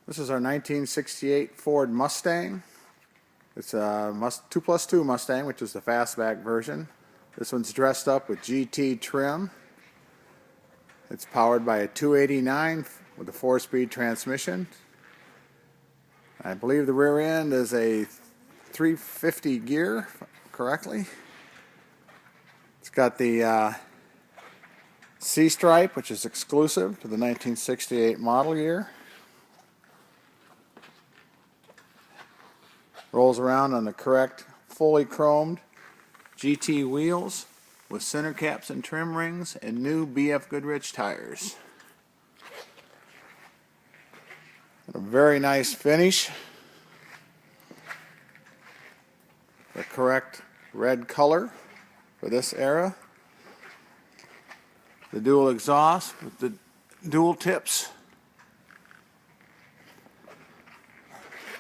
This is our 1968 Ford Mustang. It's a 2+2 Mustang, which is the fastback version. This one's dressed up with GT trim. It's powered by a 289 with a 4-speed transmission. I believe the rear end is a 350 gear, correctly. It's got the C-stripe, which is exclusive to the 1968 model year. Rolls around on the correct, fully chromed GT wheels with center caps and trim rings and new BF Goodrich tires. A very nice finish. The correct red color for this era. The dual exhaust with the dual tips.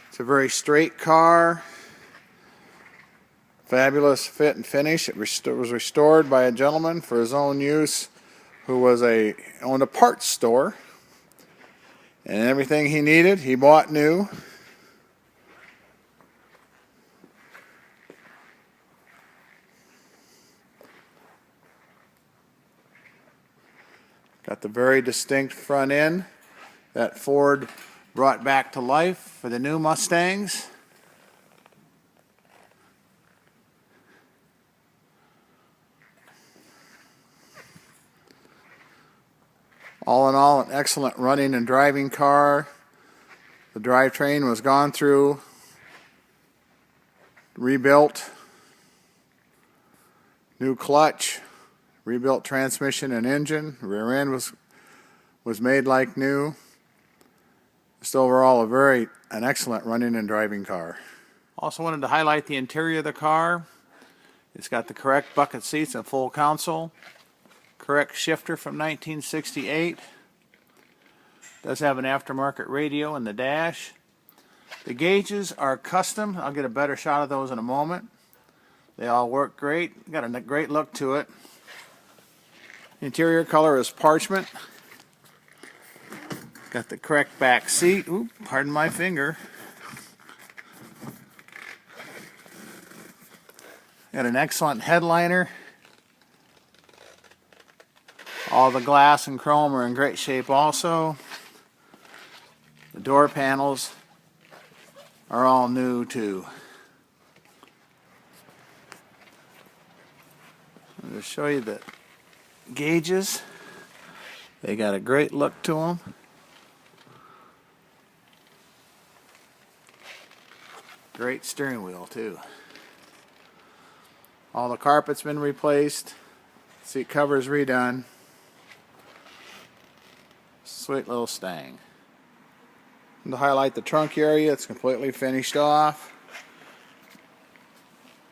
It's a very straight car. Fabulous fit and finish. It was restored by a gentleman for his own use who owned a parts store. And everything he needed, he bought new. Got the very distinct front end that Ford brought back to life for the new Mustangs. All in all, an excellent running and driving car. The drivetrain was gone through, rebuilt, new clutch, rebuilt transmission and engine. Rear end was made like new. Just overall an excellent running and driving car. Also wanted to highlight the interior of the car. It's got the correct bucket seats and full console. Correct shifter from 1968. Does have an aftermarket radio in the dash. The gauges are custom. I'll get a better shot of those in a moment. They all work great. Got a great look to it. Interior color is parchment. Got the correct back seat. Oop, pardon my finger. Got an excellent headliner. All the glass and chrome are in great shape also. The door panels are all new too. I'm going to show you the gauges. They got a great look to them. Great steering wheel too. All the carpet's been replaced. Seat covers redone. Sweet little Stang. And to highlight the trunk area, it's completely finished off.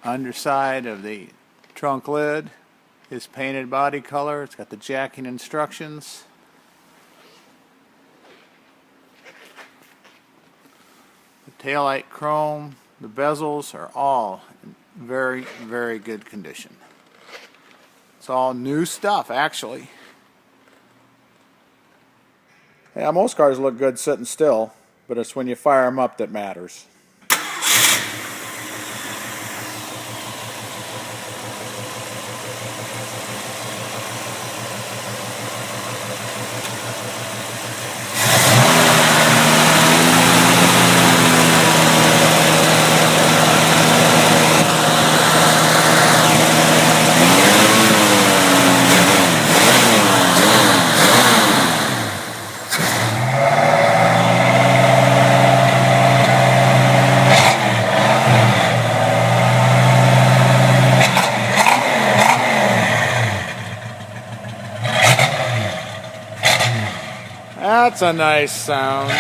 Underside of the trunk lid is painted body color. It's got the jacking instructions. The taillight chrome, the bezels are all in very, very good condition. It's all new stuff actually. Yeah, most cars look good sitting still, but it's when you fire them up that matters. That's a nice sound.